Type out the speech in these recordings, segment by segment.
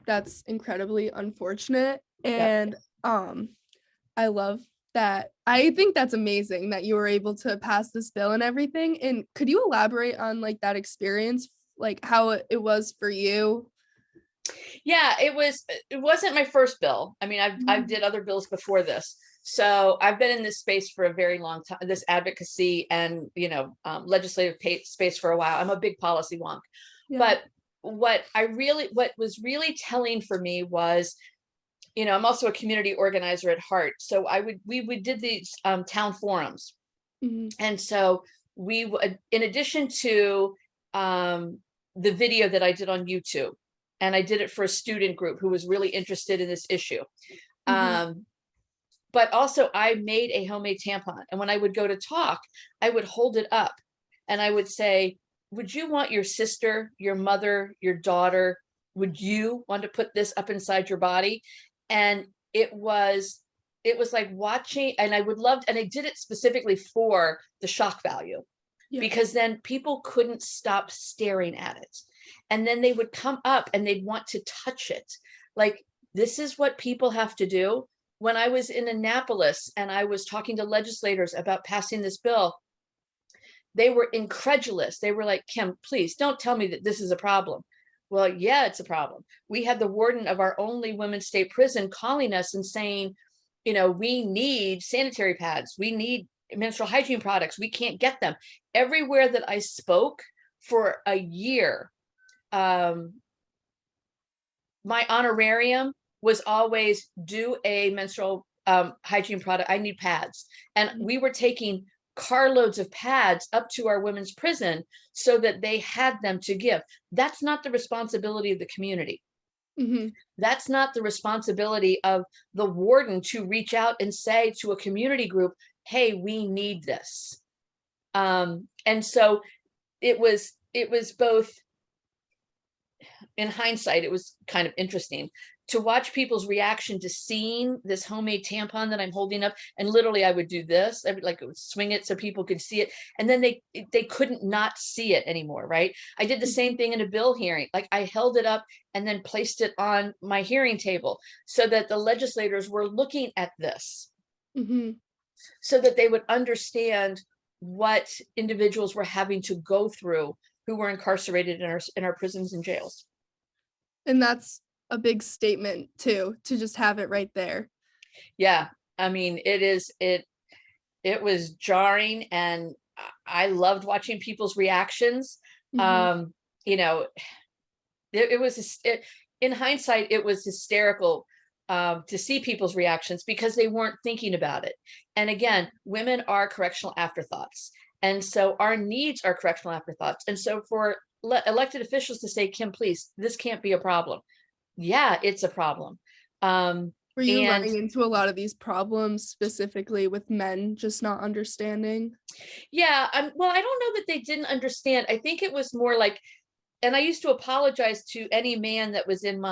that's incredibly unfortunate. Yep. And I love that. I think that's amazing that you were able to pass this bill and everything. And could you elaborate on like that experience, like how it was for you? Yeah, it wasn't my first bill. I mean, I've Mhm. did other bills before this. So I've been in this space for a very long time, this advocacy and, legislative space for a while. I'm a big policy wonk. Yeah. But what was really telling for me was, I'm also a community organizer at heart. So we did these town forums. Mhm. And so we would, in addition to the video that I did on YouTube, and I did it for a student group who was really interested in this issue. Mhm. Um, but also I made a homemade tampon. And when I would go to talk, I would hold it up and I would say, would you want your sister, your mother, your daughter, would you want to put this up inside your body? And it was like watching, and I would love, and I did it specifically for the shock value, Yeah. because then people couldn't stop staring at it. And then they would come up and they'd want to touch it. Like, this is what people have to do. When I was in Annapolis and I was talking to legislators about passing this bill, they were incredulous. They were like, Kim, please don't tell me that this is a problem. Well, yeah, it's a problem. We had the warden of our only women's state prison calling us and saying, we need sanitary pads. We need menstrual hygiene products. We can't get them. Everywhere that I spoke for a year, um, my honorarium was always do a menstrual hygiene product. I need pads. And Mhm. we were taking carloads of pads up to our women's prison so that they had them to give. That's not the responsibility of the community. Mhm. That's not the responsibility of the warden to reach out and say to a community group, hey, we need this. And so it was both, in hindsight, it was kind of interesting to watch people's reaction to seeing this homemade tampon that I'm holding up. And literally I would do this. I would swing it so people could see it. And then they couldn't not see it anymore. Right. I did the same Mhm. thing in a bill hearing. Like, I held it up and then placed it on my hearing table so that the legislators were looking at this, Mhm. so that they would understand what individuals were having to go through who were incarcerated in our prisons and jails. And that's a big statement too, to just have it right there. Yeah, I mean, it was jarring, and I loved watching people's reactions. Mhm. Um, you know, it was in hindsight, it was hysterical to see people's reactions because they weren't thinking about it. And again, women are correctional afterthoughts, and so our needs are correctional afterthoughts. And so for elected officials to say, Kim, please, this can't be a problem. Yeah, it's a problem. Um, Were you and running into a lot of these problems specifically with men just not understanding? Yeah, well, I don't know that they didn't understand. I think it was more like, and I used to apologize to any man that was in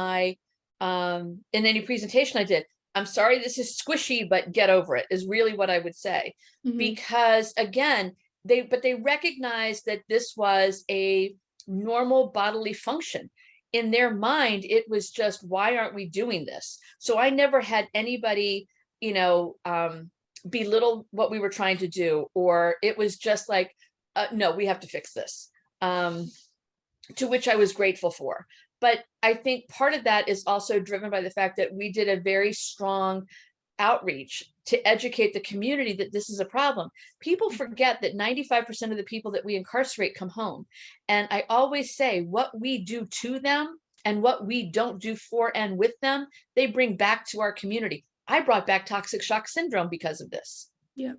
any presentation I did. I'm sorry, this is squishy, but get over it, is really what I would say. Mhm. Because again, they recognized that this was a normal bodily function. In their mind, it was just, why aren't we doing this? So I never had anybody, you know, belittle what we were trying to do, or it was just like, no, we have to fix this. To which I was grateful for. But I think part of that is also driven by the fact that we did a very strong outreach to educate the community that this is a problem. People forget that 95% of the people that we incarcerate come home. And I always say, what we do to them and what we don't do for and with them, they bring back to our community. I brought back toxic shock syndrome because of this. Yeah.